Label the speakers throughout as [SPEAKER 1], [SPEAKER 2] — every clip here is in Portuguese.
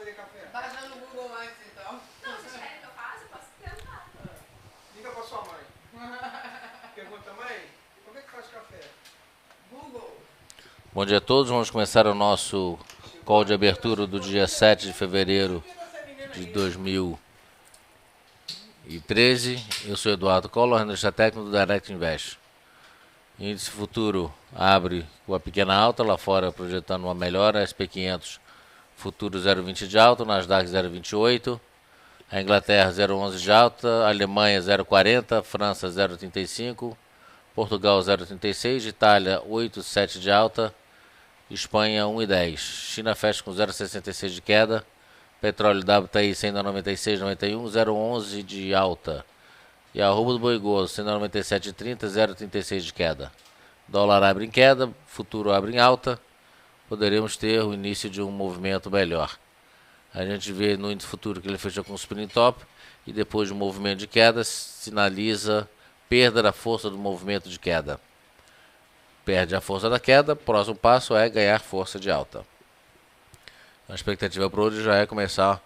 [SPEAKER 1] fazer café?
[SPEAKER 2] Baixa no Google antes, então.
[SPEAKER 3] Não, vocês querem que eu faça? Eu posso tentar.
[SPEAKER 1] Liga pra sua mãe. Pergunta, mãe, como é que faz café?
[SPEAKER 2] Google.
[SPEAKER 4] Bom dia a todos, vamos começar o nosso call de abertura do dia 7 de fevereiro de 2013. Eu sou Eduardo Collor, analista técnico do Direct Invest. Índice futuro abre com a pequena alta, lá fora projetando uma melhora, SP500 futuro 0,20 de alta, Nasdaq 0,28, a Inglaterra 0,11 de alta, a Alemanha 0,40, França 0,35, Portugal 0,36, Itália 8,7 de alta, Espanha 1,10. China fecha com 0,66 de queda, petróleo WTI 196,91, 0,11 de alta. E a arroba do boi gordo 197,30, 0,36 de queda. Dólar abre em queda, futuro abre em alta. Poderemos ter o início de um movimento melhor. A gente vê no índice futuro que ele fechou com um spinning top e depois de um movimento de queda sinaliza perda da força do movimento de queda. Perde a força da queda, próximo passo é ganhar força de alta. A expectativa para hoje já é começar,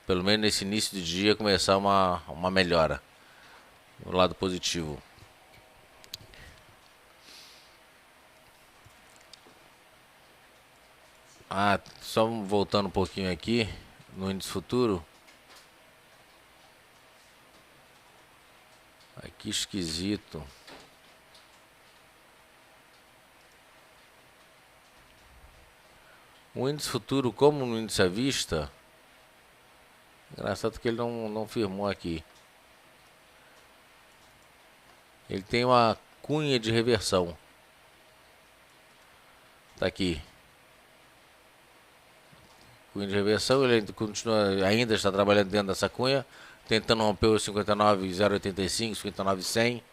[SPEAKER 4] pelo menos nesse início de dia, começar uma melhora no lado positivo. Só voltando um pouquinho aqui no índice futuro. Que esquisito. O índice futuro, como no índice à vista, engraçado que ele não firmou aqui. Ele tem uma cunha de reversão. Tá aqui. Cunha de reversão, ele ainda está trabalhando dentro dessa cunha, tentando romper os 59,085, 59,100.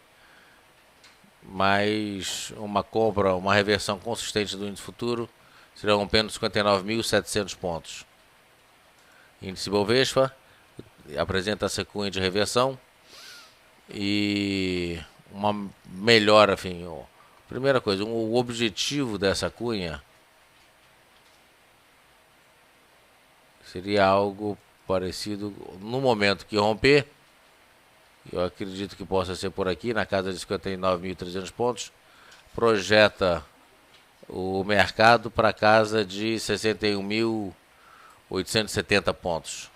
[SPEAKER 4] Mas uma compra, uma reversão consistente do índice futuro será rompendo 59.700 pontos. Índice Bovespa apresenta essa cunha de reversão e uma melhora, enfim. Primeira coisa, o objetivo dessa cunha seria algo parecido no momento que romper. Eu acredito que possa ser por aqui, na casa de 59.300 pontos. Projeta o mercado para a casa de 61.870 pontos.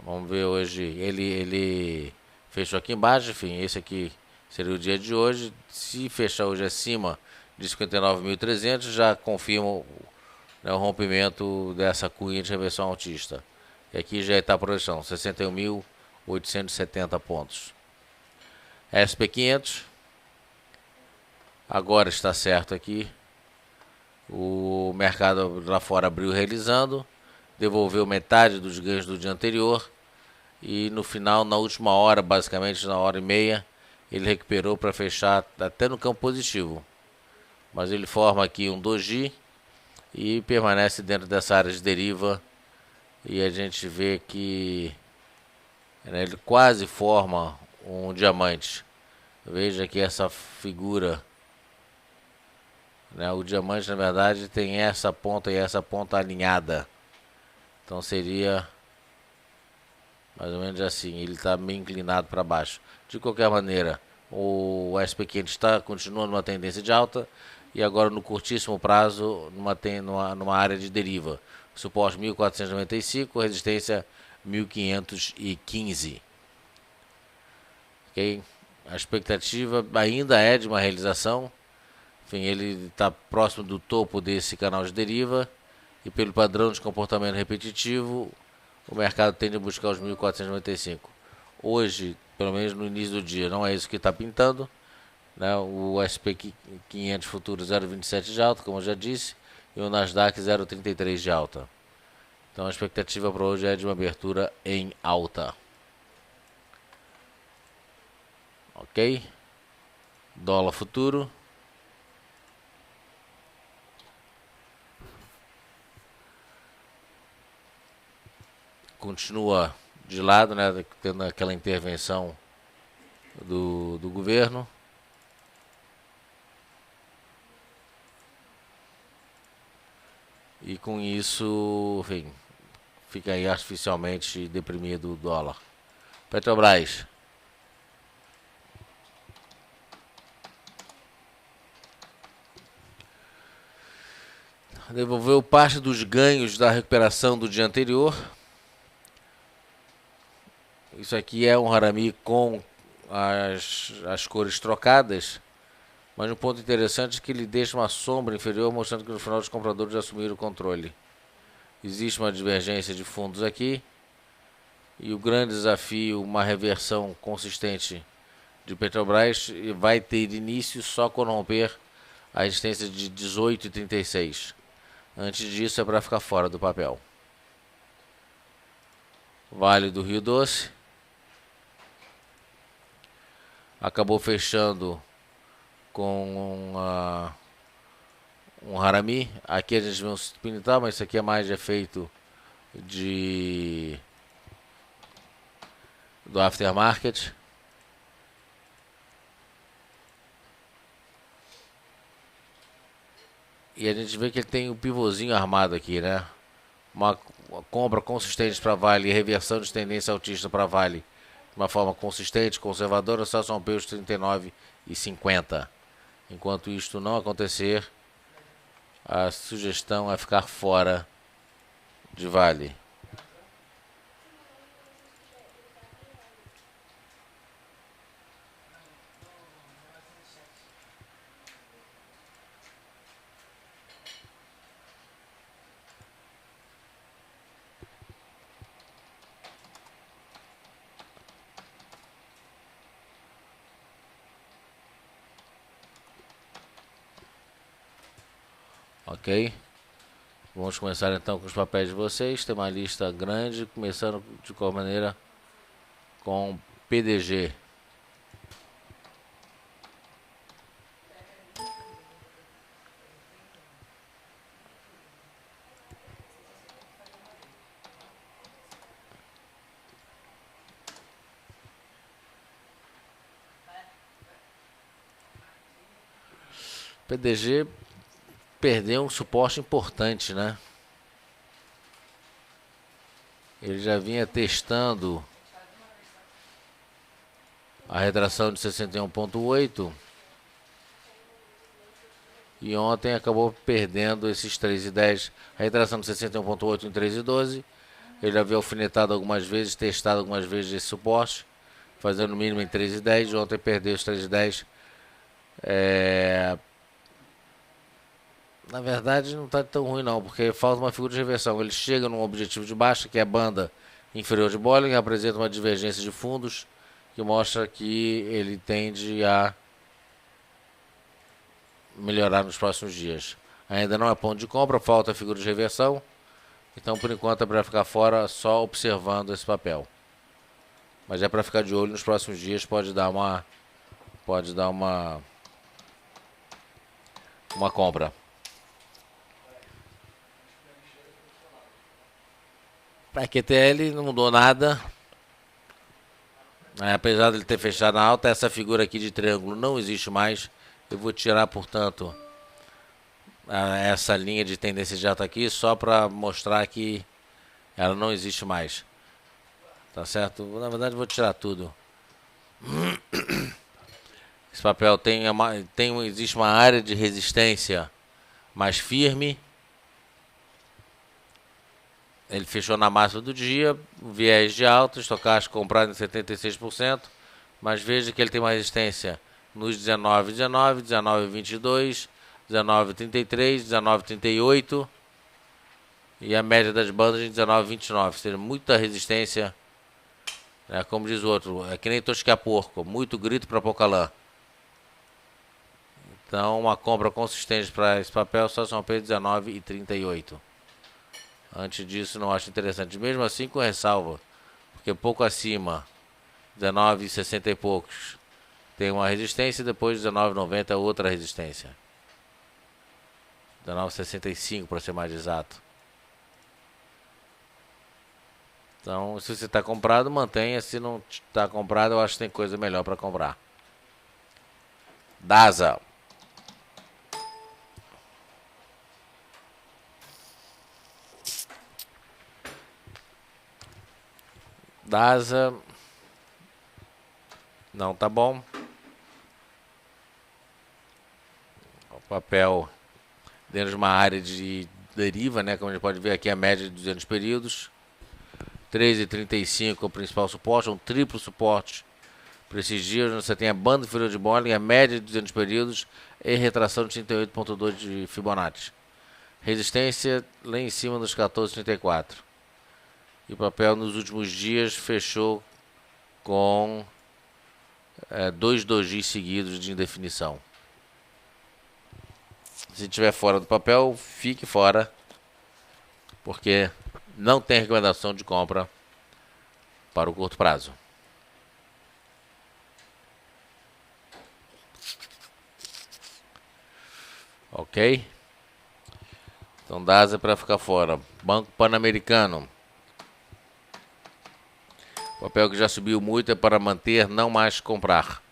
[SPEAKER 4] Vamos ver hoje. Ele fechou aqui embaixo, enfim, esse aqui seria o dia de hoje. Se fechar hoje acima de 59.300, já confirma o rompimento dessa cunha de reversão altista. E aqui já está a projeção, 61.870 pontos. SP500, agora está certo aqui. O mercado lá fora abriu realizando, devolveu metade dos ganhos do dia anterior. E no final, na última hora, basicamente na hora e meia, ele recuperou para fechar até no campo positivo. Mas ele forma aqui um doji e permanece dentro dessa área de deriva. E a gente vê que ele quase forma um diamante. Veja aqui essa figura. O diamante, na verdade, tem essa ponta e essa ponta alinhada. Então seria mais ou menos assim. Ele está meio inclinado para baixo. De qualquer maneira, o SP500 continua numa tendência de alta. E agora no curtíssimo prazo numa área de deriva. Suporte 1.495, resistência 1.515. Ok? A expectativa ainda é de uma realização. Enfim, ele está próximo do topo desse canal de deriva. E pelo padrão de comportamento repetitivo, o mercado tende a buscar os 1.495. Hoje, pelo menos no início do dia, não é isso que está pintando. O SP500 futuro 0,27 de alta, como eu já disse, e o Nasdaq 0,33 de alta. Então a expectativa para hoje é de uma abertura em alta. Ok? Dólar futuro. Continua de lado, tendo aquela intervenção do governo. E com isso, enfim, fica aí artificialmente deprimido o dólar. Petrobras. Devolveu parte dos ganhos da recuperação do dia anterior. Isso aqui é um harami com as cores trocadas. Mas um ponto interessante é que ele deixa uma sombra inferior, mostrando que no final os compradores assumiram o controle. Existe uma divergência de fundos aqui. E o grande desafio, uma reversão consistente de Petrobras, vai ter início só quando romper a resistência de 18,36. Antes disso é para ficar fora do papel. Vale do Rio Doce. Acabou fechando com um harami. Aqui a gente vê um pinital, mas isso aqui é mais de efeito do aftermarket. E a gente vê que ele tem um pivôzinho armado aqui, né? Uma compra consistente para Vale e reversão de tendência altista para Vale de uma forma consistente, conservadora, só rompeu os 39,50. Enquanto isto não acontecer, a sugestão é ficar fora de Vale. Ok? Vamos começar então com os papéis de vocês. Tem uma lista grande, começando de qualquer maneira com PDG. PDG perdeu um suporte importante, né? Ele já vinha testando a retração de 61,8 e ontem acabou perdendo esses 3,10. A retração de 61,8 em 3,12. Ele já havia alfinetado algumas vezes, testado algumas vezes esse suporte, fazendo o mínimo em 3,10. Ontem perdeu os 3,10. Na verdade não está tão ruim não, porque falta uma figura de reversão. Ele chega num objetivo de baixa, que é a banda inferior de Bollinger, apresenta uma divergência de fundos, que mostra que ele tende a melhorar nos próximos dias. Ainda não é ponto de compra, falta a figura de reversão. Então por enquanto é para ficar fora, só observando esse papel. Mas é para ficar de olho nos próximos dias, pode dar uma compra. A QTL não mudou nada. Apesar de ele ter fechado na alta, essa figura aqui de triângulo não existe mais. Eu vou tirar, portanto, essa linha de tendência de alta aqui, só para mostrar que ela não existe mais. Tá certo? Na verdade, eu vou tirar tudo. Esse papel existe uma área de resistência mais firme. Ele fechou na máxima do dia, viés de alta, estocástico comprado em 76%, mas veja que ele tem uma resistência nos 19,19, 19,22, 19,33, 19,38 e a média das bandas em 19,29. Ou seja, muita resistência, né, como diz o outro, é que nem tosquear porco, muito grito para pouca lã. Então, uma compra consistente para esse papel só são apenas 19,38. Antes disso não acho interessante, mesmo assim com ressalva, porque pouco acima, 19,60 e poucos, tem uma resistência e depois 19,90 outra resistência. 19,65 para ser mais exato. Então, se você está comprado, mantenha. Se não está comprado, eu acho que tem coisa melhor para comprar. DASA. DASA não tá bom. O papel dentro de uma área de deriva, né? Como a gente pode ver aqui, a média de 200 períodos. 13,35 é o principal suporte, um triplo suporte para esses dias. Você tem a banda inferior de Bollinger, a média de 200 períodos e retração de 38,2 de Fibonacci. Resistência lá em cima dos 14,34. E o papel nos últimos dias fechou com 2 dojis seguidos de indefinição. Se estiver fora do papel, fique fora, porque não tem recomendação de compra para o curto prazo. Ok? Então DASA para ficar fora. Banco Pan-Americano. O papel que já subiu muito é para manter, não mais comprar.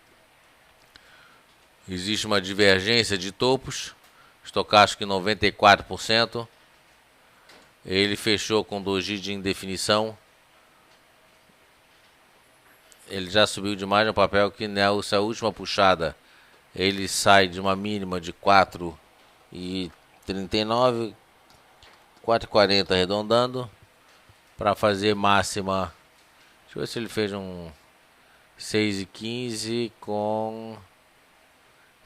[SPEAKER 4] Existe uma divergência de topos. Estocástico em 94%. Ele fechou com doji de indefinição. Ele já subiu demais no papel que nessa última puxada ele sai de uma mínima de 4,39, 4,40 arredondando, para fazer máxima. Deixa eu ver se ele fez um 6,15 com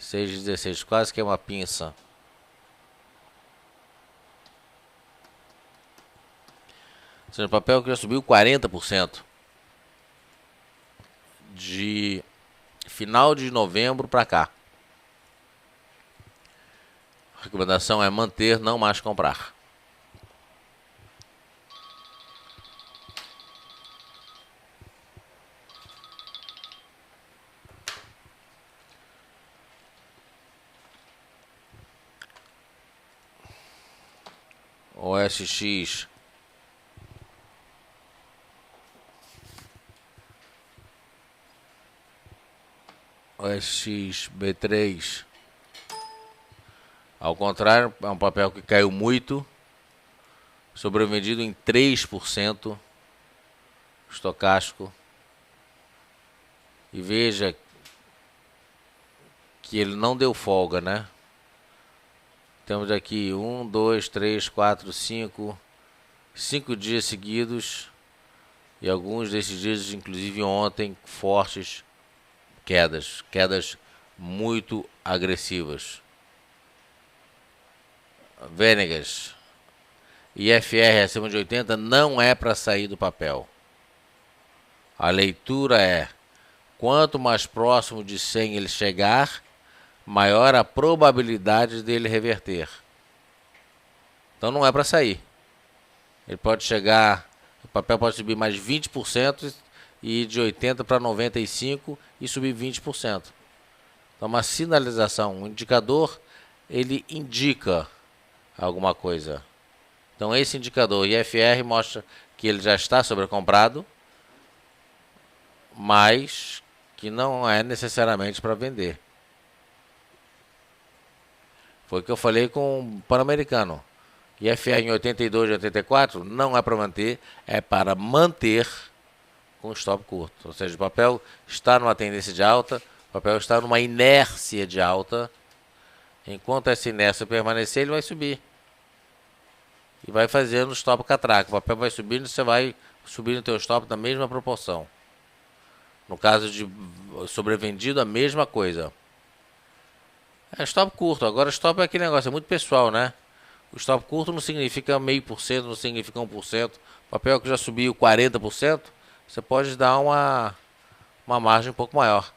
[SPEAKER 4] 6,16, quase que é uma pinça. Ou seja, o papel que já subiu 40% de final de novembro para cá. A recomendação é manter, não mais comprar. OSX B3, ao contrário, é um papel que caiu muito, sobrevendido em 3%, estocástico, e veja que ele não deu folga, né? Temos aqui 1, 2, 3, 4, 5 dias seguidos, e alguns desses dias, inclusive ontem, fortes quedas muito agressivas. Venegas e FR acima de 80 não é para sair do papel. A leitura é: quanto mais próximo de 100 ele chegar, maior a probabilidade dele reverter. Então não é para sair. Ele pode chegar, o papel pode subir mais 20% e de 80 para 95 e subir 20%. Então uma sinalização, um indicador, ele indica alguma coisa. Então esse indicador IFR mostra que ele já está sobrecomprado, mas que não é necessariamente para vender. Foi o que eu falei com o Pan-Americano. IFR em 82 e 84 não é para manter, é para manter com stop curto. Ou seja, o papel está numa tendência de alta, o papel está numa inércia de alta. Enquanto essa inércia permanecer, ele vai subir. E vai fazendo stop catraca. O papel vai subindo, você vai subindo o teu stop na mesma proporção. No caso de sobrevendido, a mesma coisa. É stop curto. Agora stop é aquele negócio, é muito pessoal, né? O stop curto não significa 0,5%, não significa 1%. O papel que já subiu 40%, você pode dar uma margem um pouco maior.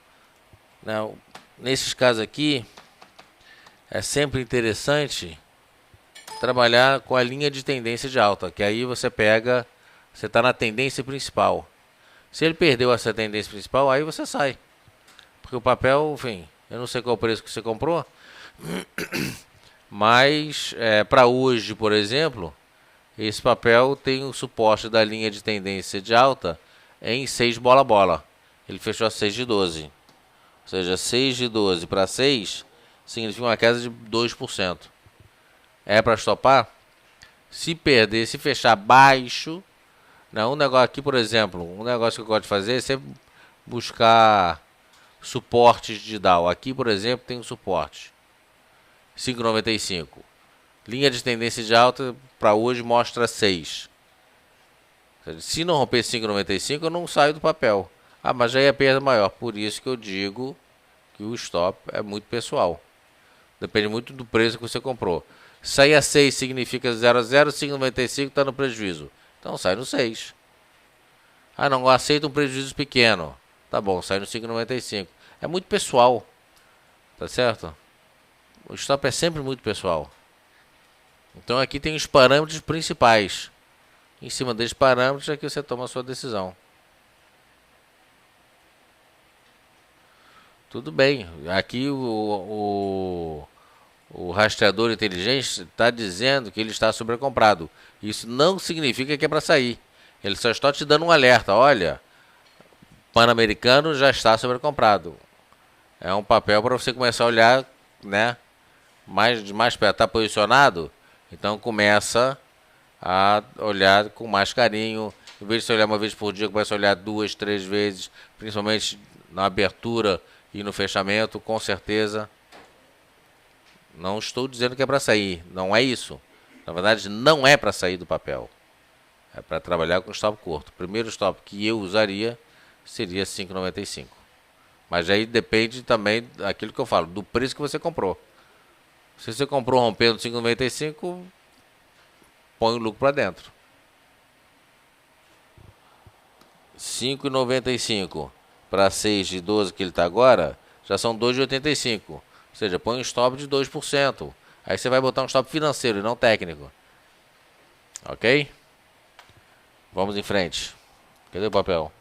[SPEAKER 4] Né? Nesses casos aqui, é sempre interessante trabalhar com a linha de tendência de alta, que aí você está na tendência principal. Se ele perdeu essa tendência principal, aí você sai. Porque o papel, enfim, eu não sei qual o preço que você comprou, mas para hoje, por exemplo, esse papel tem o suporte da linha de tendência de alta em 6 bola-bola. Ele fechou a 6 de 12. Ou seja, 6 de 12 para 6 significa uma queda de 2%. É para estopar? Se perder, se fechar baixo Não, um negócio aqui, por exemplo, um negócio que eu gosto de fazer é sempre buscar suportes de Dow. Aqui, por exemplo, tem um suporte 5,95. Linha de tendência de alta para hoje mostra 6. Se não romper 5,95, eu não saio do papel. Ah, mas aí é perda maior. Por isso que eu digo que o stop é muito pessoal. Depende muito do preço que você comprou. Sair a 6 significa 0 a 0, 5,95 está no prejuízo. Então sai no 6. Ah, não, aceita um prejuízo pequeno. Tá bom, sai no 5,95. É muito pessoal. Tá certo? O stop é sempre muito pessoal. Então aqui tem os parâmetros principais. Em cima desses parâmetros é que você toma a sua decisão. Tudo bem. Aqui o rastreador inteligente está dizendo que ele está sobrecomprado. Isso não significa que é para sair. Ele só está te dando um alerta. Olha, Pan-Americano já está sobrecomprado. É um papel para você começar a olhar, né? De mais perto. Está posicionado? Então começa a olhar com mais carinho. Em vez de você olhar uma vez por dia, começa a olhar 2, 3 vezes, principalmente na abertura e no fechamento, com certeza. Não estou dizendo que é para sair, não é isso. Na verdade, não é para sair do papel. É para trabalhar com stop curto. O primeiro stop que eu usaria seria 5,95. Mas aí depende também daquilo que eu falo, do preço que você comprou. Se você comprou rompendo 5,95, põe o lucro para dentro. 5,95 para 6,12 que ele está agora, já são 2,85. Ou seja, põe um stop de 2%. Aí você vai botar um stop financeiro e não técnico. Ok? Vamos em frente. Cadê o papel?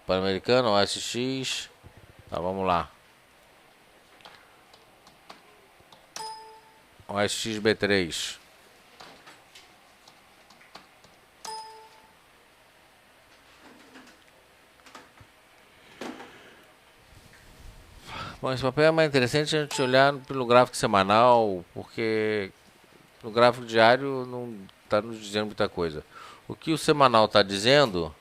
[SPEAKER 4] Pan-Americano, OSX. Tá, vamos lá. OSX B3. Bom, esse papel é mais interessante a gente olhar pelo gráfico semanal, porque no gráfico diário não está nos dizendo muita coisa. O que o semanal está dizendo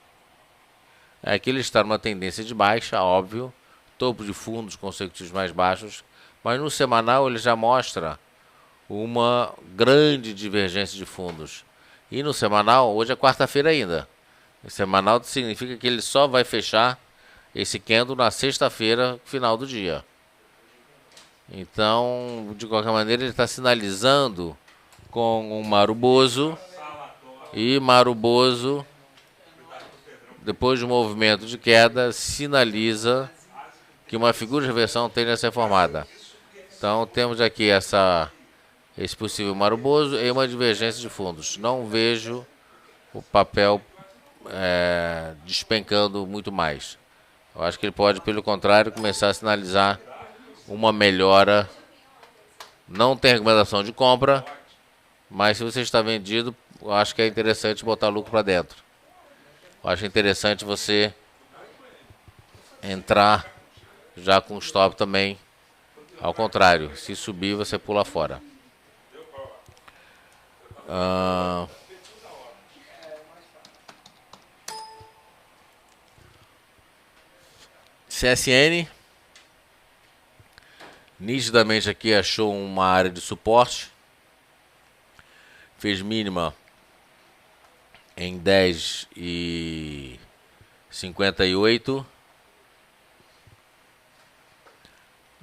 [SPEAKER 4] é que ele está numa tendência de baixa, óbvio, topo de fundos consecutivos mais baixos, mas no semanal ele já mostra uma grande divergência de fundos. E no semanal, hoje é quarta-feira ainda, o semanal significa que ele só vai fechar esse candle na sexta-feira, final do dia. Então, de qualquer maneira, ele está sinalizando com um Maruboso. E Maruboso, depois de um movimento de queda, sinaliza que uma figura de reversão tende a ser formada. Então, temos aqui esse possível Maruboso e uma divergência de fundos. Não vejo o papel despencando muito mais. Eu acho que ele pode, pelo contrário, começar a sinalizar uma melhora. Não tem recomendação de compra, mas se você está vendido, eu acho que é interessante botar lucro para dentro. Eu acho interessante você entrar já com stop também. Ao contrário, se subir, você pula fora. CSN, nitidamente aqui achou uma área de suporte, fez mínima em 10,58,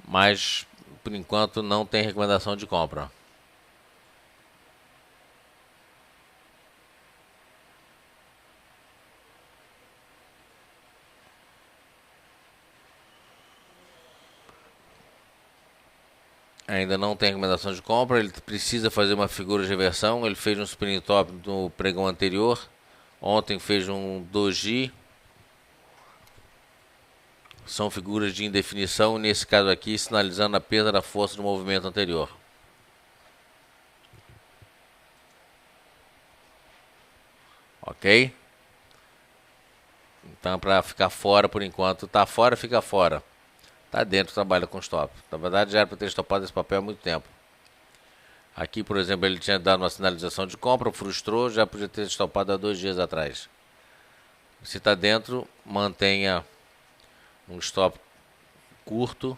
[SPEAKER 4] mas por enquanto não tem recomendação de compra. Ainda não tem recomendação de compra, ele precisa fazer uma figura de reversão. Ele fez um spinning top no pregão anterior, ontem fez um doji. São figuras de indefinição, nesse caso aqui sinalizando a perda da força do movimento anterior. Ok? Então, para ficar fora por enquanto, tá fora, fica fora. Tá dentro, trabalha com stop. Na verdade, já era para ter estopado esse papel há muito tempo. Aqui, por exemplo, ele tinha dado uma sinalização de compra, frustrou, já podia ter estopado há 2 dias atrás. Se está dentro, mantenha um stop curto,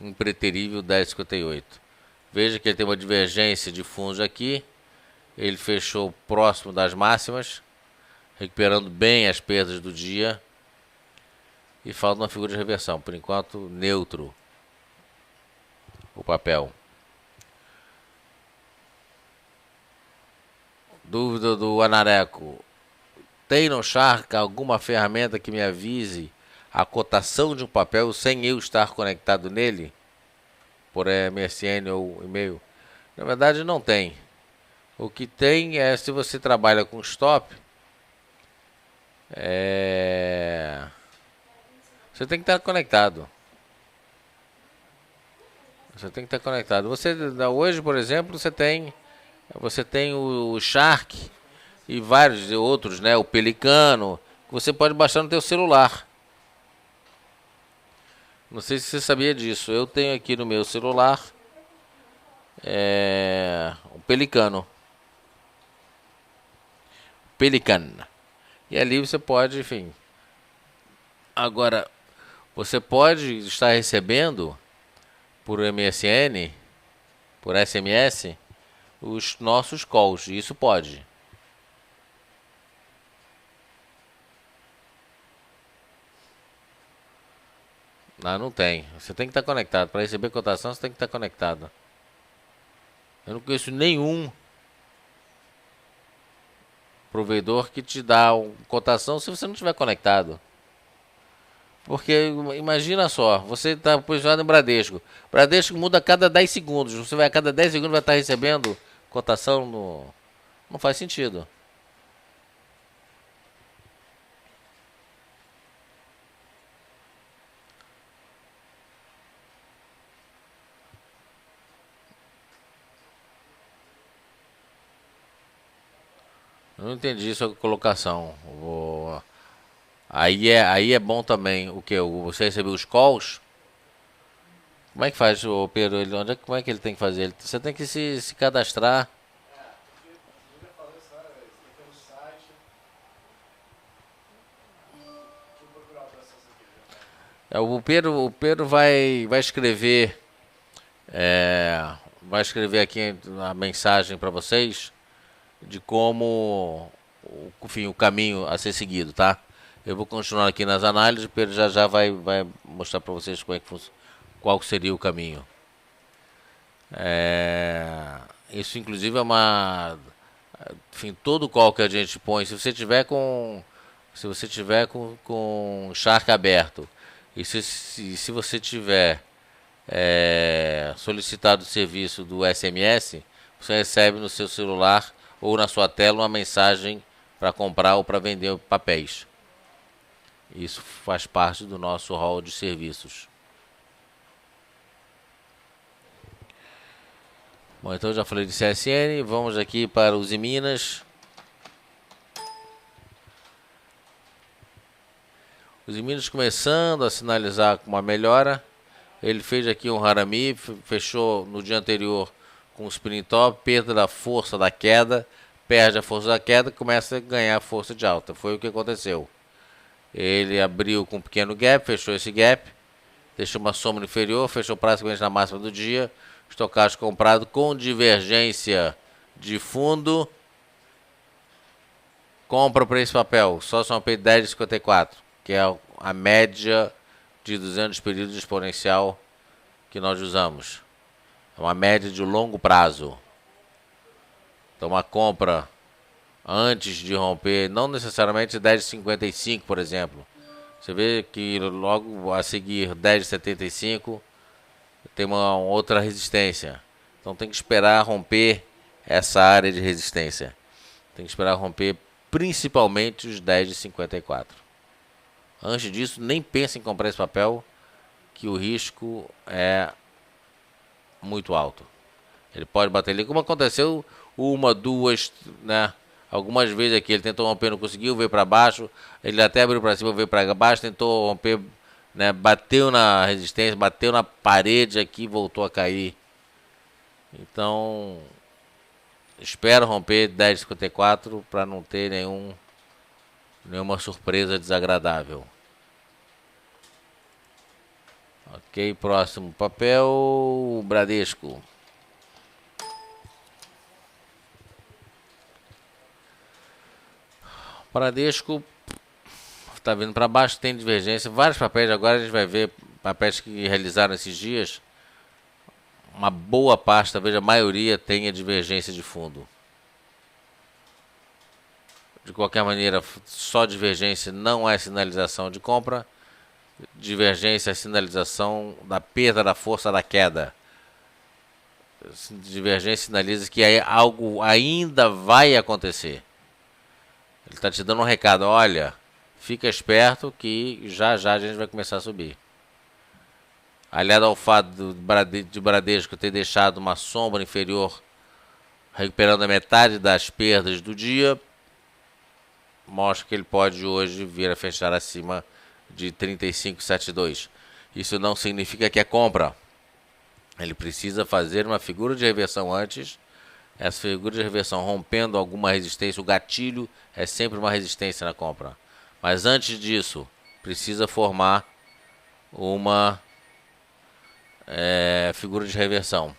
[SPEAKER 4] impreterível 10,58. Veja que ele tem uma divergência de fundos aqui. Ele fechou próximo das máximas, recuperando bem as perdas do dia. E falta uma figura de reversão. Por enquanto, neutro o papel. Dúvida do Anareco. Tem no Shark alguma ferramenta que me avise a cotação de um papel sem eu estar conectado nele? Por MSN ou e-mail? Na verdade não tem. O que tem é, se você trabalha com stop, você tem que estar conectado. Você tem que estar conectado. Você, hoje, por exemplo, você tem o Shark e vários outros, né? O Pelicano, que você pode baixar no teu celular. Não sei se você sabia disso. Eu tenho aqui no meu celular o Pelicano. Pelican. E ali você pode, enfim. Agora, você pode estar recebendo por MSN, por SMS, os nossos calls. Isso pode. Não tem. Você tem que estar conectado. Para receber cotação, você tem que estar conectado. Eu não conheço nenhum provedor que te dá cotação se você não estiver conectado. Porque imagina só, você está posicionado em Bradesco. Bradesco muda a cada 10 segundos. Você vai a cada 10 segundos vai estar recebendo cotação no... Não faz sentido. Eu não entendi sua colocação. Aí é bom também o que? Você receber os calls? Como é que faz o Pedro? Como é que ele tem que fazer? Você tem que se cadastrar. O Pedro vai escrever aqui a mensagem para vocês de como, enfim, o caminho a ser seguido, tá? Eu vou continuar aqui nas análises, o Pedro já vai mostrar para vocês como é que qual seria o caminho. Isso inclusive é uma, enfim, todo call que a gente põe, se você tiver com Shark aberto e se você tiver solicitado o serviço do SMS, você recebe no seu celular ou na sua tela uma mensagem para comprar ou para vender papéis. Isso faz parte do nosso hall de serviços. Bom, então eu já falei de CSN, vamos aqui para os Minas. Os Minas começando a sinalizar com uma melhora. Ele fez aqui um Harami, fechou no dia anterior com o spinning top, perda da força da queda, perde a força da queda, começa a ganhar força de alta. Foi o que aconteceu. Ele abriu com um pequeno gap, fechou esse gap, deixou uma sombra inferior, fechou praticamente na máxima do dia. Estocástico comprado com divergência de fundo. Compra para esse papel, só um P 10,54, que é a média de 200 períodos exponencial que nós usamos. É uma média de longo prazo. Então uma compra antes de romper, não necessariamente 10,55, por exemplo. Você vê que logo a seguir 10,75 tem uma outra resistência. Então tem que esperar romper essa área de resistência. Tem que esperar romper principalmente os 10,54. Antes disso, nem pense em comprar esse papel, que o risco é muito alto. Ele pode bater ali, como aconteceu uma, duas, né? Algumas vezes aqui ele tentou romper, não conseguiu, veio para baixo. Ele até abriu para cima, veio para baixo, tentou romper, né? Bateu na resistência, bateu na parede aqui, voltou a cair. Então, espero romper 10,54 para não ter nenhuma surpresa desagradável. Ok, próximo papel, Bradesco. Bradesco está vindo para baixo, tem divergência. Vários papéis, agora a gente vai ver papéis que realizaram esses dias. Uma boa parte, talvez a maioria, tenha divergência de fundo. De qualquer maneira, só divergência não é sinalização de compra. Divergência é sinalização da perda da força da queda. Divergência sinaliza que algo ainda vai acontecer. Ele está te dando um recado, olha, fica esperto que já a gente vai começar a subir. Aliado ao fato de Bradesco ter deixado uma sombra inferior, recuperando a metade das perdas do dia, mostra que ele pode hoje vir a fechar acima de 35,72. Isso não significa que é compra. Ele precisa fazer uma figura de reversão antes. Essa figura de reversão rompendo alguma resistência, o gatilho é sempre uma resistência na compra. Mas antes disso, precisa formar uma figura de reversão.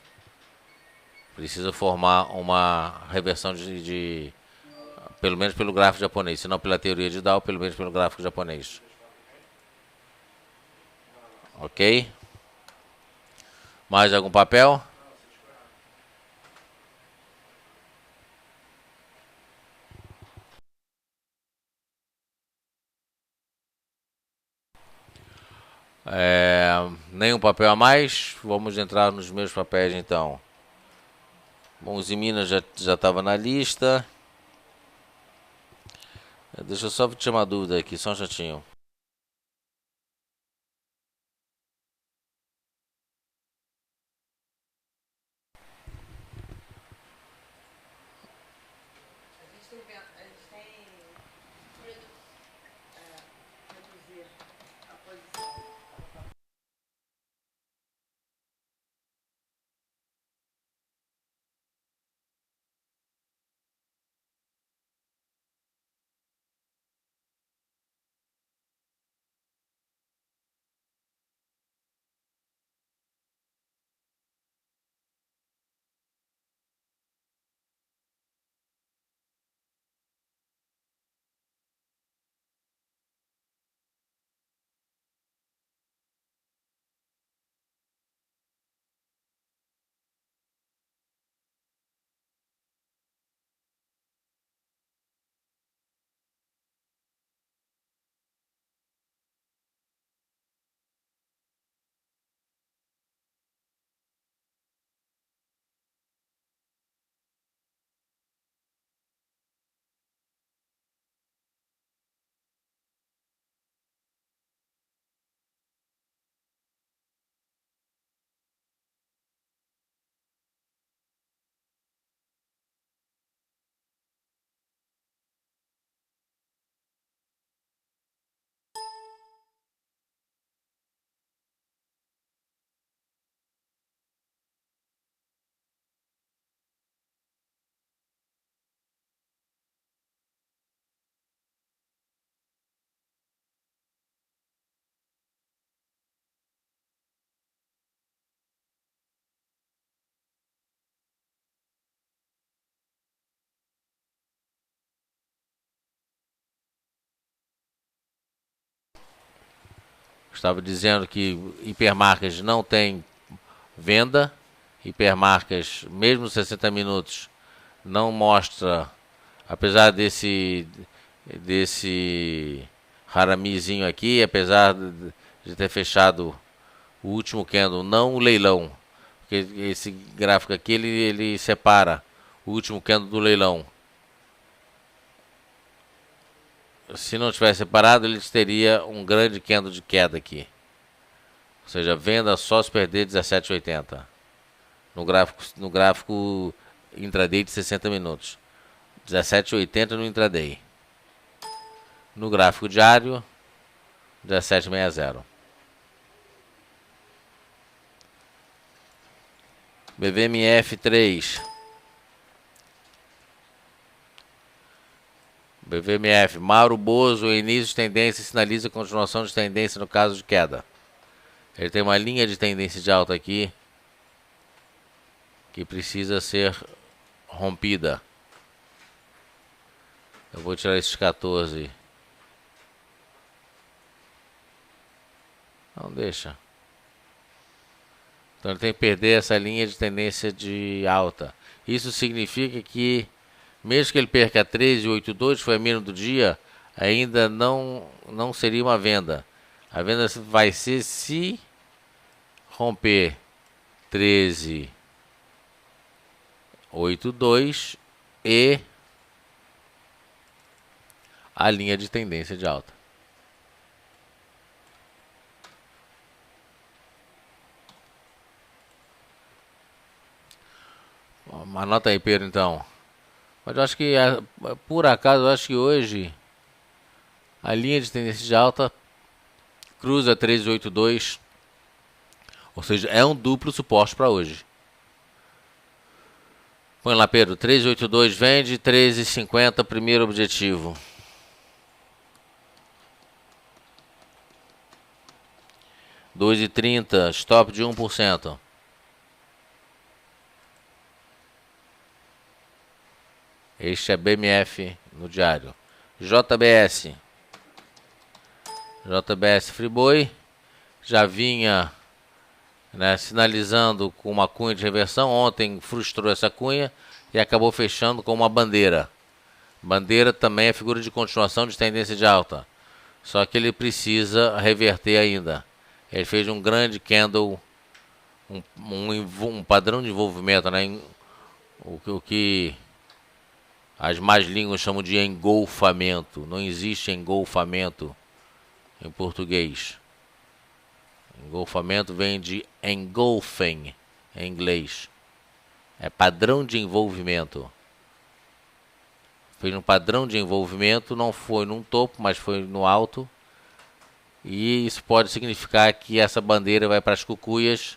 [SPEAKER 4] Precisa formar uma reversão pelo menos pelo gráfico japonês, se não pela teoria de Dow, pelo menos pelo gráfico japonês. Ok? Mais algum papel? Nenhum papel a mais. Vamos entrar nos meus papéis então. Bom, os Minas já estava na lista. Deixa eu só te chamar uma dúvida aqui, só um chatinho. Estava dizendo que hipermarcas não tem venda. Hipermarcas, mesmo 60 minutos, não mostra, apesar desse haramizinho aqui, apesar de ter fechado o último candle, não o leilão, porque esse gráfico aqui ele separa o último candle do leilão. Se não tivesse separado, ele teria um grande candle de queda aqui. Ou seja, venda só se perder 17,80 no gráfico intraday de 60 minutos. 17,80 no intraday. No gráfico diário, 17,60. BVMF3. BVMF. Mauro Bozo, o início de tendência sinaliza continuação de tendência no caso de queda. Ele tem uma linha de tendência de alta aqui que precisa ser rompida. Eu vou tirar esses 14. Não deixa. Então ele tem que perder essa linha de tendência de alta. Isso significa que, mesmo que ele perca 13,82, foi a mínima do dia, ainda não seria uma venda. A venda vai ser se romper 13,82 e a linha de tendência de alta. Anota aí, Pedro, então. Mas eu acho que, por acaso, eu acho que hoje a linha de tendência de alta cruza 13,82. Ou seja, é um duplo suporte para hoje. Põe lá, Pedro. 13,82 vende, 13,50 primeiro objetivo. R$2,30, stop de 1%. Este é BMF no diário. JBS. JBS Friboi. Já vinha, né, sinalizando com uma cunha de reversão. Ontem frustrou essa cunha e acabou fechando com uma bandeira. Bandeira também é figura de continuação de tendência de alta. Só que ele precisa reverter ainda. Ele fez um grande candle, um padrão de envolvimento, né? O que as más línguas chamam de engolfamento. Não existe engolfamento em português. Engolfamento vem de engulfing em inglês. É padrão de envolvimento. Fez um padrão de envolvimento, não foi num topo, mas foi no alto. E isso pode significar que essa bandeira vai para as cucuias.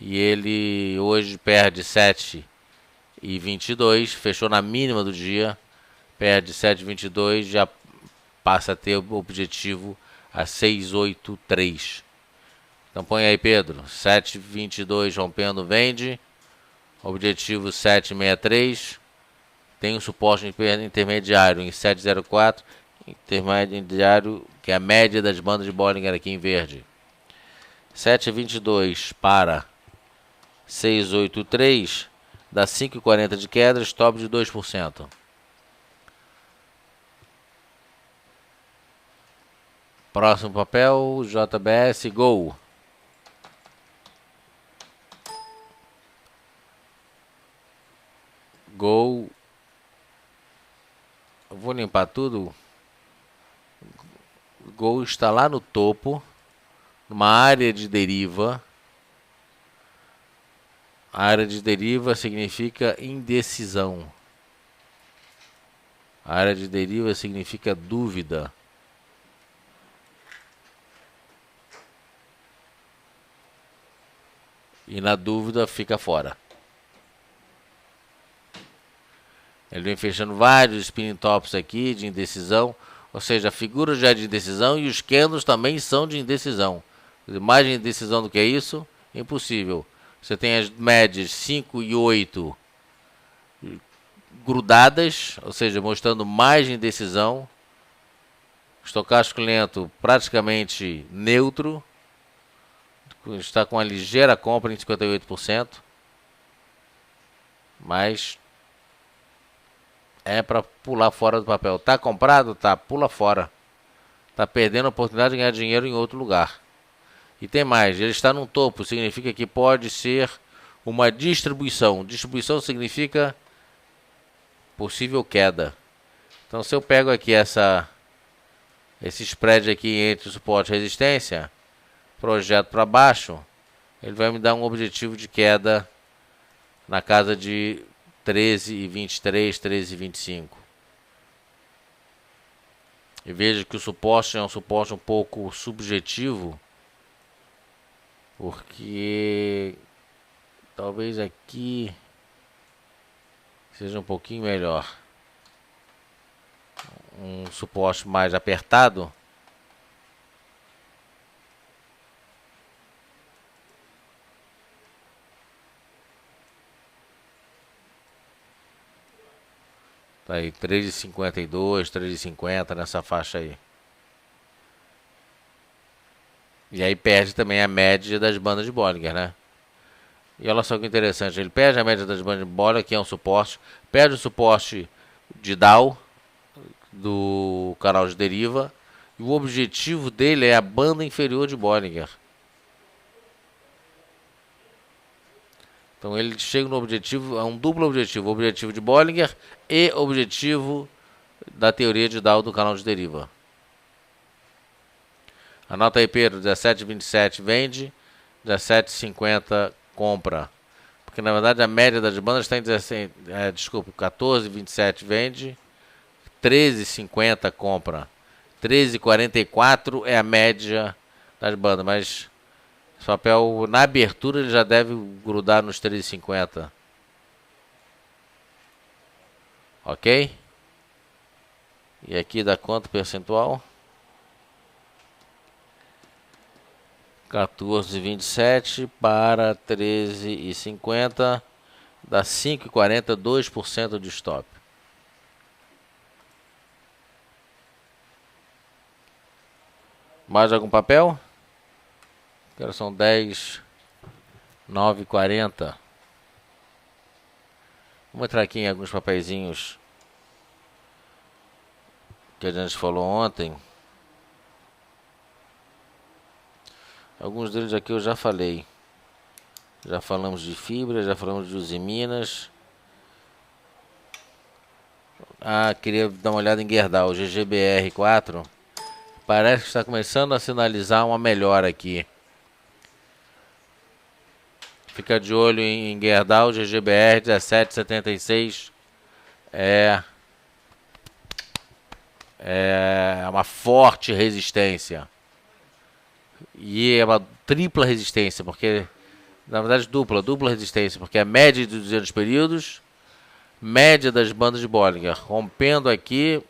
[SPEAKER 4] E ele hoje perde 7,22, fechou na mínima do dia, perde 7,22, já passa a ter o objetivo a 6,83. Então põe aí, Pedro, 7,22 rompendo, vende, objetivo 7,63, tem um suporte intermediário em 7,04, intermediário que é a média das bandas de Bollinger aqui em verde. 7,22 para 6,83, dá 5,40 de queda, stop de 2%. Próximo papel, JBS Gol. Gol. Eu vou limpar tudo. Gol está lá no topo, numa área de deriva. A área de deriva significa indecisão. A área de deriva significa dúvida. E na dúvida fica fora. Ele vem fechando vários spinning tops aqui de indecisão. Ou seja, a figura já é de indecisão e os candles também são de indecisão. Mais de indecisão do que isso, impossível. Você tem as médias 5 e 8 grudadas, ou seja, mostrando mais de indecisão. Estocástico lento praticamente neutro. Está com uma ligeira compra em 58%. Mas é para pular fora do papel. Tá comprado? Tá, pula fora. Tá perdendo a oportunidade de ganhar dinheiro em outro lugar. E tem mais, ele está num topo, significa que pode ser uma distribuição. Distribuição significa possível queda. Então se eu pego aqui esse spread aqui entre suporte e resistência, projeto para baixo, ele vai me dar um objetivo de queda na casa de 13,23, 13,25. E veja que o suporte é um suporte um pouco subjetivo, porque talvez aqui seja um pouquinho melhor. Um suporte mais apertado. Tá aí, 3,52, 3,50 nessa faixa aí. E aí perde também a média das bandas de Bollinger, né? E olha só que interessante, ele perde a média das bandas de Bollinger, que é um suporte, perde o suporte de Dow, do canal de deriva, e o objetivo dele é a banda inferior de Bollinger. Então ele chega no objetivo, é um duplo objetivo, objetivo de Bollinger e objetivo da teoria de Dow do canal de deriva. Anota aí, Pedro, 17,27 vende, 17,50 compra. Porque na verdade a média das bandas está em 14,27 vende, 13,50 compra. 13,44 é a média das bandas, mas esse papel na abertura ele já deve grudar nos 13,50. Ok? E aqui dá quanto percentual? 14,27 para 13,50 dá 5,40, 2% de stop. Mais algum papel? Agora são 10, 9,40. Vamos entrar aqui em alguns papeizinhos que a gente falou ontem. Alguns deles aqui eu já falei. Já falamos de fibra, já falamos de Usiminas. Queria dar uma olhada em Gerdau, GGBR4. Parece que está começando a sinalizar uma melhora aqui. Fica de olho em Gerdau, GGBR 17,76. É uma forte resistência. E é uma tripla resistência, porque na verdade dupla resistência, porque é a média dos 200 períodos, média das bandas de Bollinger. Rompendo aqui,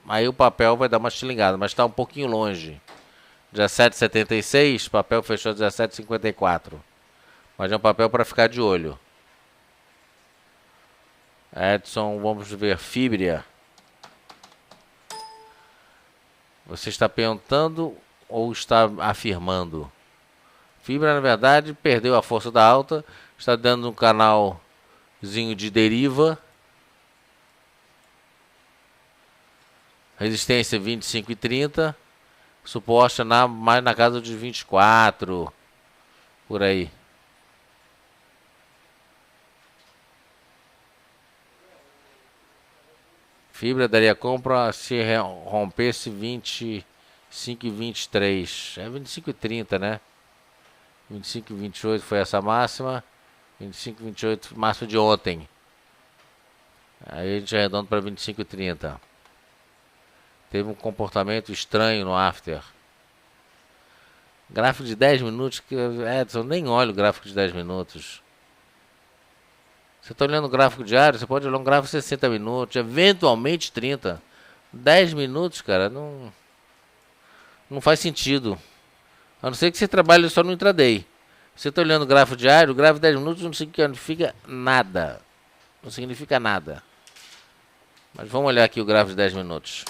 [SPEAKER 4] aí o papel vai dar uma estilingada, mas está um pouquinho longe. 17,76, papel fechou 17,54. Mas é um papel para ficar de olho. Edson, vamos ver, Fibria. Você está perguntando ou está afirmando? Fibra, na verdade, perdeu a força da alta, está dando um canalzinho de deriva. Resistência 25,30. Suporte mais na casa de 24. Por aí. Fibra daria compra se rompesse 25,23. É 25,30, né? 25,28 foi essa máxima. 25,28 máxima de ontem. Aí a gente arredonda para 25,30. Teve um comportamento estranho no after. Gráfico de 10 minutos. Edson, nem olha o gráfico de 10 minutos. Você está olhando o gráfico diário, você pode olhar um gráfico de 60 minutos, eventualmente 30. 10 minutos, cara, não faz sentido. A não ser que você trabalhe só no intraday. Você está olhando o gráfico diário, o gráfico de 10 minutos não significa nada. Não significa nada. Mas vamos olhar aqui o gráfico de 10 minutos.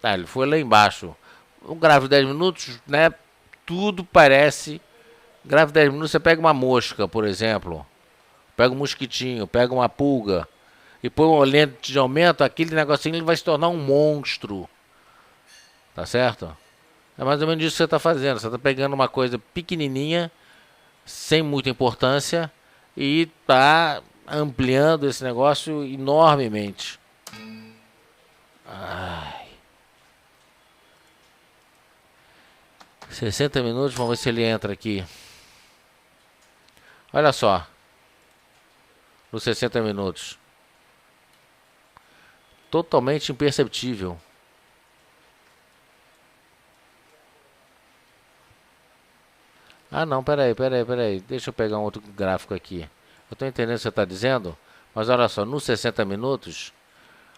[SPEAKER 4] Ele foi lá embaixo. O gráfico de 10 minutos, né? Tudo parece. Gráfico de 10 minutos, você pega uma mosca, por exemplo. Pega um mosquitinho, pega uma pulga. E põe uma lente de aumento, aquele negocinho ele vai se tornar um monstro. Tá certo? É mais ou menos isso que você está fazendo. Você está pegando uma coisa pequenininha, sem muita importância, e está ampliando esse negócio enormemente. 60 minutos, vamos ver se ele entra aqui. Olha só. Nos 60 minutos. Totalmente imperceptível. Ah, não, peraí. Deixa eu pegar um outro gráfico aqui. Eu estou entendendo o que você está dizendo, mas olha só, nos 60 minutos,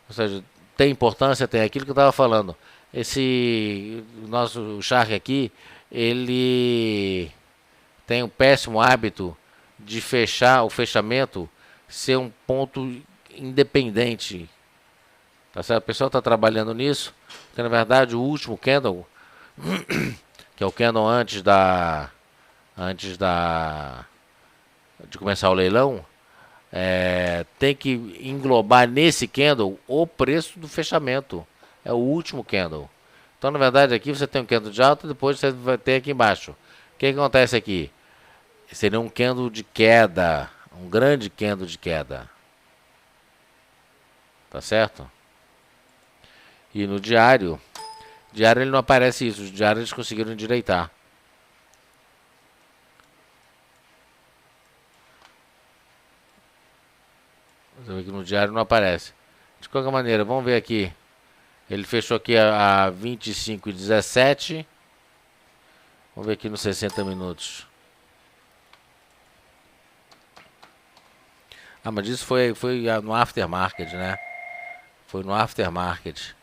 [SPEAKER 4] ou seja, tem importância, tem aquilo que eu estava falando. Esse nosso Shark aqui, ele tem um péssimo hábito de fechar o fechamento ser um ponto independente. Tá certo? O pessoal está trabalhando nisso, porque na verdade o último candle, que é o candle antes de começar o leilão, tem que englobar nesse candle o preço do fechamento. É o último candle. Então, na verdade, aqui você tem um candle de alta, depois você vai ter aqui embaixo. O que acontece aqui? Seria um candle de queda, um grande candle de queda. Tá certo? E no diário ele não aparece isso. O diário eles conseguiram endireitar. Você vê que no diário não aparece. De qualquer maneira, vamos ver aqui. Ele fechou aqui a 25,17. Vamos ver aqui nos 60 minutos. Ah, mas isso foi no aftermarket, né? Foi no aftermarket.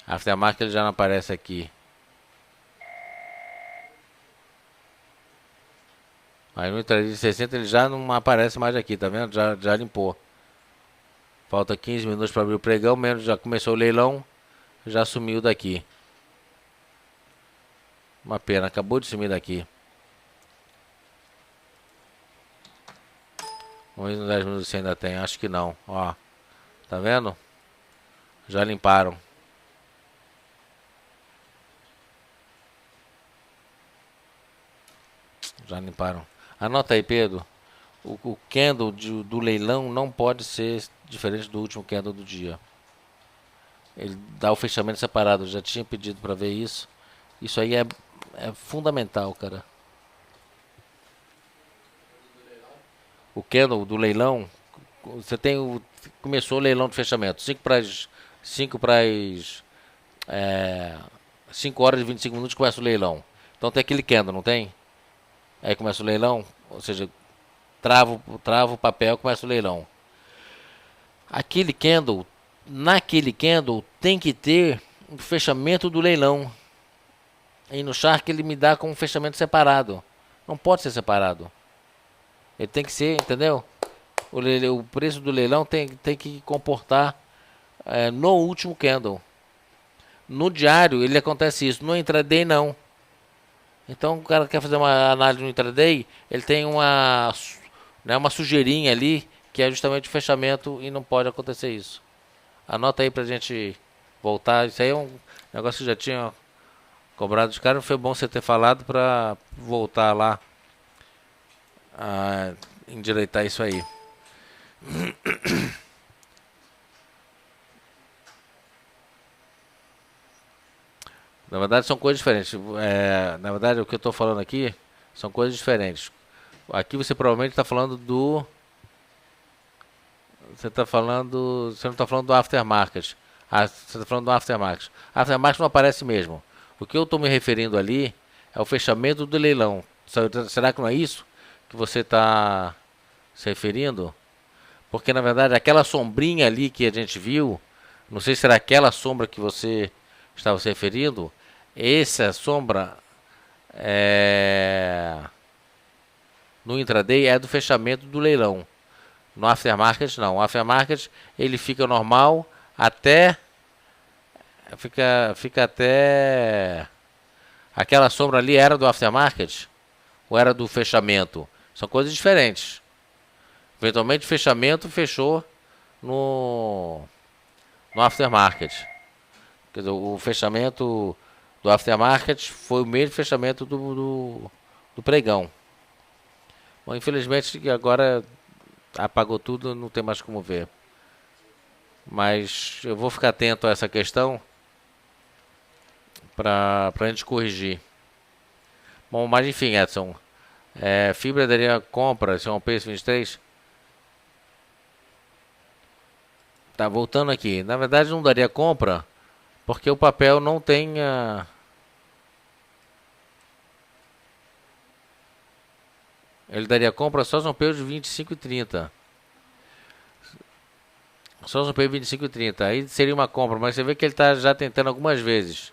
[SPEAKER 4] Aftermarket ele já não aparece aqui. Aí no intraday de 60 ele já não aparece mais aqui, tá vendo? Já limpou. Falta 15 minutos para abrir o pregão, menos já começou o leilão, já sumiu daqui. Uma pena, acabou de sumir daqui. Vamos ver nos 10 minutos se ainda tem, acho que não. Ó, tá vendo? Já limparam. Já limparam. Anota aí, Pedro. O candle do leilão não pode ser diferente do último candle do dia. Ele dá o fechamento separado. Eu já tinha pedido para ver isso. Isso aí é fundamental, cara. O candle do leilão, você tem começou o leilão de fechamento. 5 horas e 25 minutos começa o leilão. Então tem aquele candle, não tem? Aí começa o leilão, ou seja, trava o papel, começa o leilão. Naquele candle tem que ter o fechamento do leilão. E no Shark ele me dá como fechamento separado. Não pode ser separado. Ele tem que ser, entendeu? O preço do leilão tem que comportar no último candle. No diário ele acontece isso, no intraday não. Então o cara quer fazer uma análise no intraday, ele tem uma sujeirinha ali, que é justamente o fechamento, e não pode acontecer isso. Anota aí pra gente voltar. Isso aí é um negócio que já tinha cobrado de cara, foi bom você ter falado para voltar lá a endireitar isso aí. Na verdade são coisas diferentes. Na verdade o que eu estou falando aqui são coisas diferentes. Aqui você provavelmente está falando do... Você não está falando do aftermarket. Você está falando do aftermarket. Aftermarket não aparece mesmo. O que eu estou me referindo ali é o fechamento do leilão. Será que não é isso que você está se referindo? Porque na verdade aquela sombrinha ali que a gente viu, não sei se era aquela sombra que você estava se referindo. Essa sombra no intraday é do fechamento do leilão. No aftermarket não. O aftermarket ele fica normal até fica até aquela sombra ali era do aftermarket ou era do fechamento? São coisas diferentes. Eventualmente o fechamento fechou no aftermarket. Quer dizer, o fechamento do aftermarket foi o mesmo fechamento do pregão. Bom, infelizmente agora apagou tudo, não tem mais como ver. Mas eu vou ficar atento a essa questão para a gente corrigir. Bom, mas enfim, Edson, fibra daria compra, se é um preço 23. Tá, voltando aqui. Na verdade não daria compra, porque o papel não tem Ele daria compra só romper os 25,30. Só romper 25,30. Aí seria uma compra, mas você vê que ele está já tentando algumas vezes.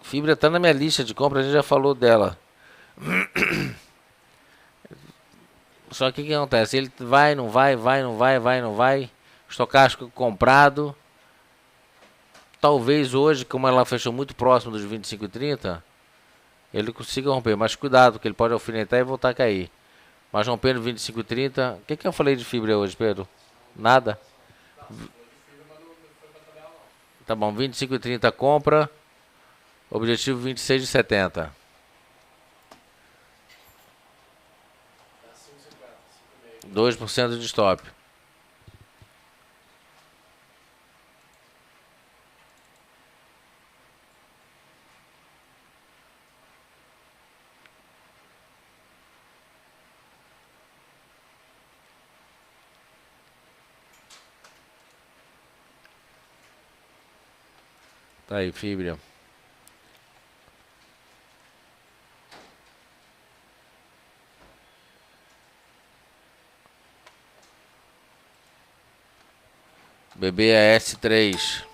[SPEAKER 4] Fibra está na minha lista de compra, a gente já falou dela. Só que o que acontece? Ele vai, não vai, vai, não vai, vai, não vai. Estocástico comprado. Talvez hoje, como ela fechou muito próximo dos 25,30, ele consiga romper. Mas cuidado, que ele pode alfinetar e voltar a cair. Mas rompendo 25,30... O que eu falei de fibra hoje, Pedro? Nada? Tá bom, 25,30 compra. Objetivo 26,70.
[SPEAKER 1] Dá 5,50.
[SPEAKER 4] 2% de stop. Tá aí, fibra. BBAS3.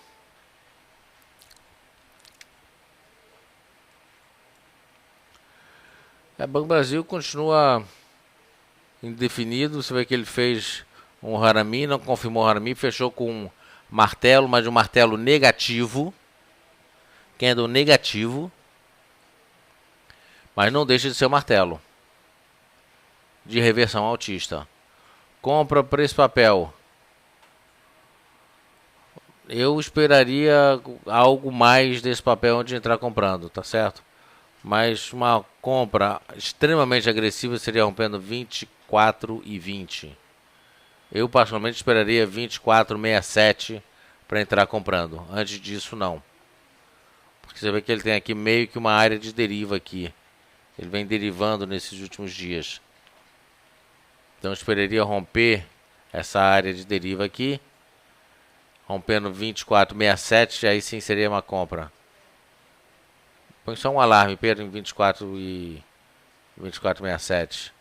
[SPEAKER 4] Banco Brasil continua indefinido. Você vê que ele fez um Harami, não confirmou o Harami, fechou com um martelo, mas um martelo negativo. Candle negativo. Mas não deixa de ser um martelo de reversão altista. Compra por esse papel. Eu esperaria algo mais desse papel onde entrar comprando, tá certo? Mas uma compra extremamente agressiva seria rompendo 24,20. Eu particularmente esperaria 24,67 para entrar comprando. Antes disso, não. Porque você vê que ele tem aqui meio que uma área de deriva aqui. Ele vem derivando nesses últimos dias. Então eu esperaria romper essa área de deriva aqui. Rompendo 24,67, aí sim seria uma compra. Põe só um alarme, Pedro, em 24,67.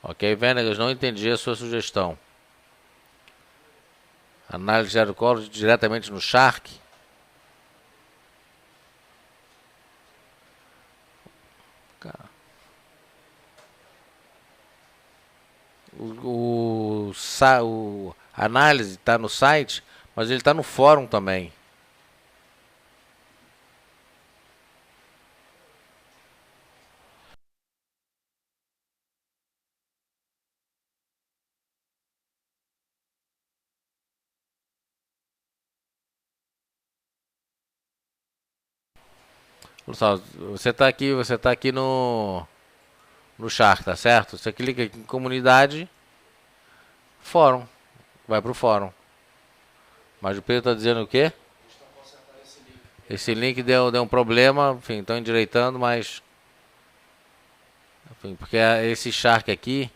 [SPEAKER 4] Ok, Venegas, não entendi a sua sugestão. Análise de zero colo diretamente no Shark. A análise está no site, mas ele está no fórum também. Você está aqui no Shark, tá certo? Você clica aqui em comunidade, fórum, vai pro fórum. Mas o Pedro está dizendo o quê?
[SPEAKER 1] Estão consertando esse link.
[SPEAKER 4] Esse link deu um problema, enfim, estão endireitando, mas enfim, porque esse Shark aqui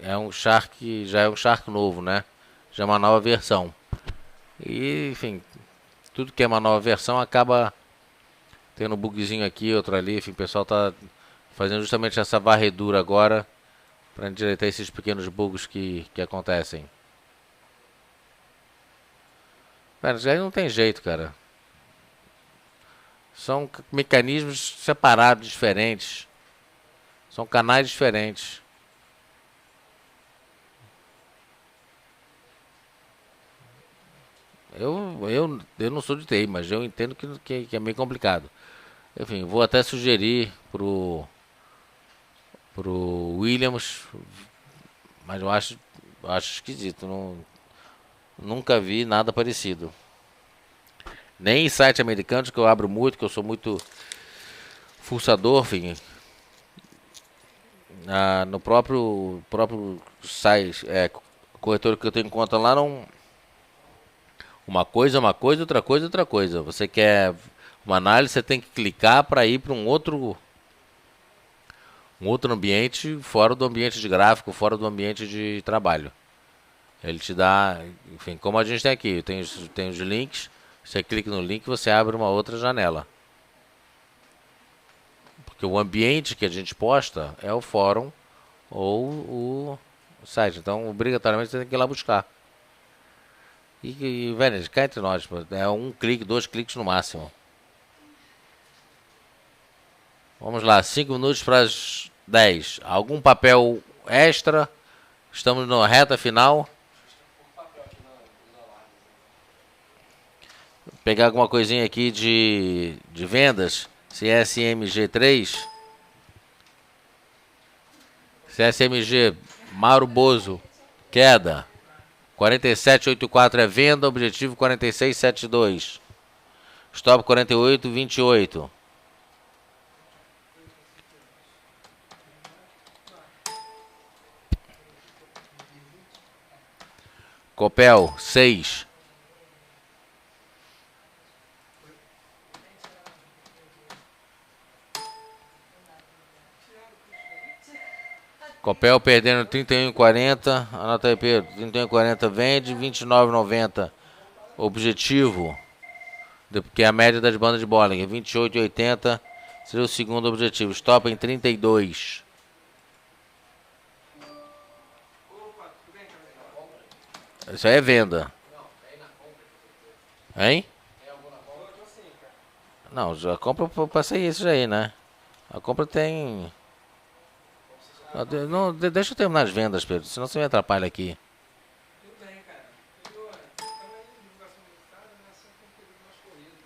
[SPEAKER 4] é um Shark, já é um Shark novo, né? Já é uma nova versão. E, enfim, tudo que é uma nova versão acaba tendo um bugzinho aqui, outro ali, enfim, o pessoal tá fazendo justamente essa varredura agora para endireitar esses pequenos bugs que acontecem. Cara, já não tem jeito, cara. São mecanismos separados, diferentes. São canais diferentes. Eu não sou de TI, mas eu entendo que é meio complicado. Enfim, vou até sugerir pro Williams, mas eu acho esquisito. Nunca vi nada parecido. Nem em site americano, que eu abro muito, que eu sou muito fuçador, enfim. No próprio site, corretor que eu tenho em conta lá, não. Uma coisa, outra coisa. Você quer uma análise, você tem que clicar para ir para um outro um outro ambiente fora do ambiente de gráfico, fora do ambiente de trabalho. Ele te dá, enfim, como a gente tem aqui, tem os links, você clica no link e você abre uma outra janela. Porque o ambiente que a gente posta é o fórum ou o site. Então, obrigatoriamente, você tem que ir lá buscar. E velho, cá entre nós, é um clique, 2 cliques no máximo. Vamos lá, 5 minutos para as 10. Algum papel extra? Estamos na reta final. Pegar alguma coisinha aqui de vendas. CSMG3. CSMG Mauro Bozo. Queda. 47,84 é venda. Objetivo 46,72. Stop 48,28. Copel 6. Copel perdendo 31,40. Anota aí, Pedro. 31,40 vende. 29,90. Objetivo. Que é a média das bandas de Bollinger. 28,80. Seria o segundo objetivo. Stop em 32. Isso aí é venda. Hein? Não, a compra eu passei isso aí, né? A compra tem... Não, deixa eu terminar as vendas, Pedro, senão você me atrapalha aqui.
[SPEAKER 1] Tudo bem, cara. Eu também divulgação do mercado, né? Sempre um período mais corrido,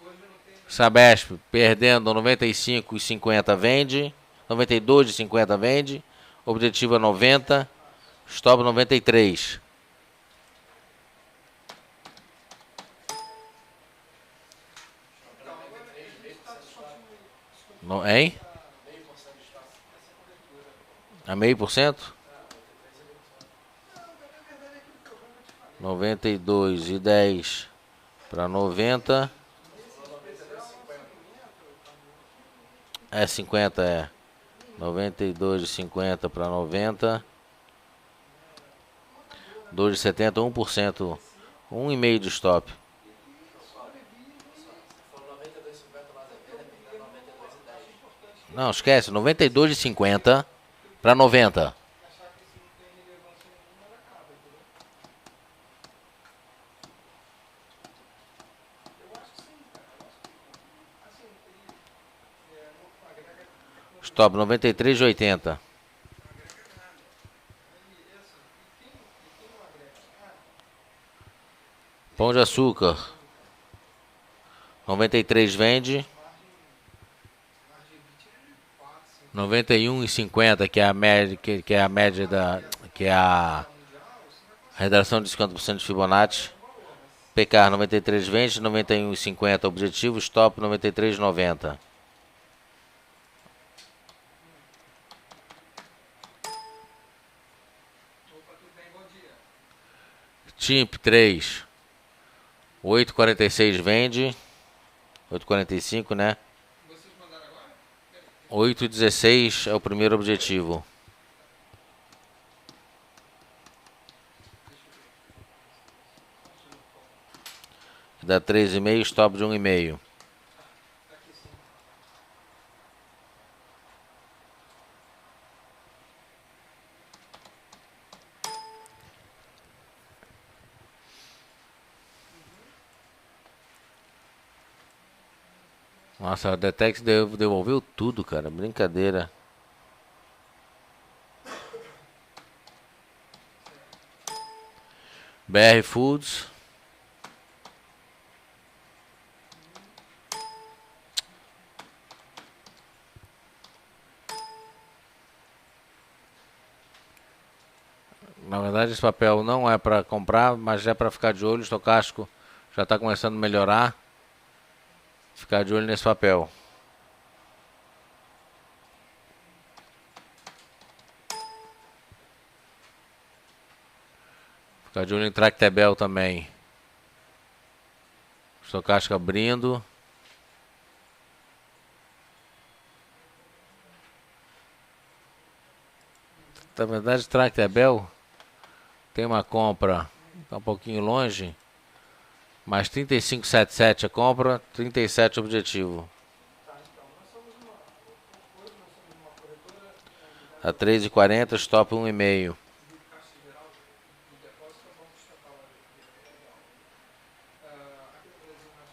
[SPEAKER 1] mas hoje eu não tenho.
[SPEAKER 4] Sabesp perdendo 95,50 vende. 92,50 vende. Objetivo é 90. Stop 93. Não, hein? A meio por cento? 92,10 para 90. É 50, é. 92,50 para 90. 2,70, 1%. 1,5 de stop. Não, esquece. 92,50 para 90. Stop 93,80. Pão de açúcar 93 vende. 91,50 que é a média, que é a média da, que é a redação de 50% de Fibonacci. PK 93 vende, 91,50 objetivo, stop 93,90. TIMP 3 8,46 vende. 8,45, né? 8,16 é o primeiro objetivo. Dá 3,5, stop de 1,5. Nossa, a Detex devolveu tudo, cara. Brincadeira. BR Foods. Na verdade, esse papel não é para comprar, mas é para ficar de olho. O estocástico já está começando a melhorar. Ficar de olho nesse papel. Ficar de olho em Tractebel também. Estocástico abrindo. Na verdade, Tractebel tem uma compra, está um pouquinho longe, mas 35,77 a compra, 37 objetivo.
[SPEAKER 1] Tá, então, hoje nós somos uma corretora
[SPEAKER 4] A 3,40, stop 1,5.
[SPEAKER 1] de caixa geral de depósito é Banco Estatal. Legal. Aqui no Brasil nós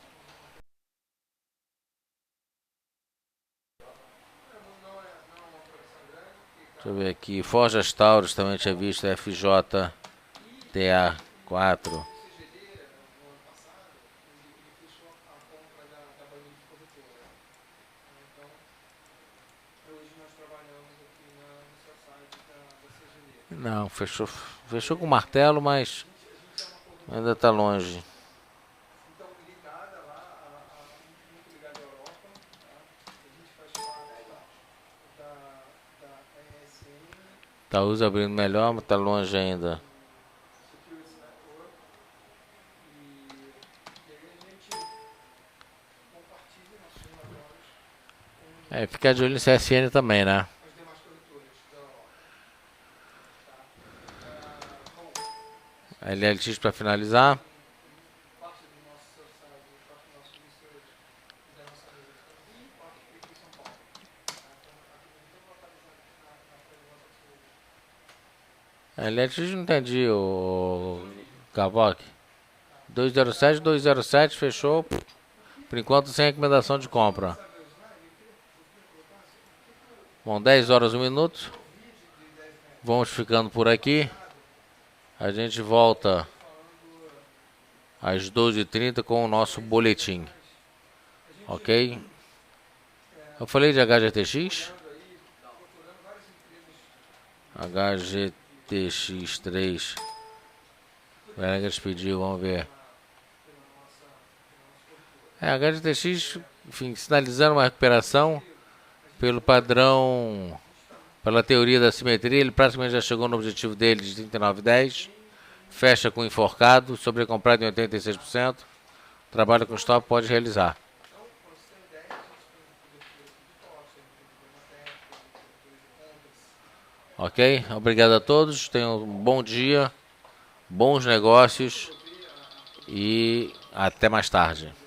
[SPEAKER 1] temos não é uma operação grande, que
[SPEAKER 4] Deixa eu ver aqui. Forjas Taurus também tinha visto, FJ, TA4.
[SPEAKER 1] CGD, no ano passado, ele fechou a compra da banca de corretora. Então, hoje nós trabalhamos aqui no seu site da CGD.
[SPEAKER 4] Não, fechou com martelo, mas ainda está longe.
[SPEAKER 1] Então, ligada lá, muito ligada à Europa, tá? A gente faz parte da ESN,
[SPEAKER 4] Taurus abrindo melhor, mas está longe ainda.
[SPEAKER 1] Securities Network, e aí a gente compartilha nossos relatórios com
[SPEAKER 4] Ficar de olho no CSN também, né?
[SPEAKER 1] as demais corretoras da Europa. Bom,
[SPEAKER 4] LLX para finalizar.
[SPEAKER 1] parte do nosso site, parte do nosso research e da nossa mesa de Rio e parte aqui em São Paulo. Então, aqui não tem localizado na previsão
[SPEAKER 4] LLX não entendi, o Cavoc. 207, fechou. Por enquanto sem recomendação de compra. Bom, 10 horas 1 minuto. Vamos ficando por aqui. A gente volta às 12h30 com o nosso boletim. Ok? Eu falei de HGTX? HGTX3. Venegas pediu, vamos ver. HGTX, enfim, sinalizando uma recuperação pelo padrão, pela teoria da simetria, ele praticamente já chegou no objetivo dele de 39,10. Fecha com enforcado, sobrecomprado em 86%. Trabalho com stop, pode realizar. Ok? Obrigado a todos. Tenham um bom dia, bons negócios e até mais tarde.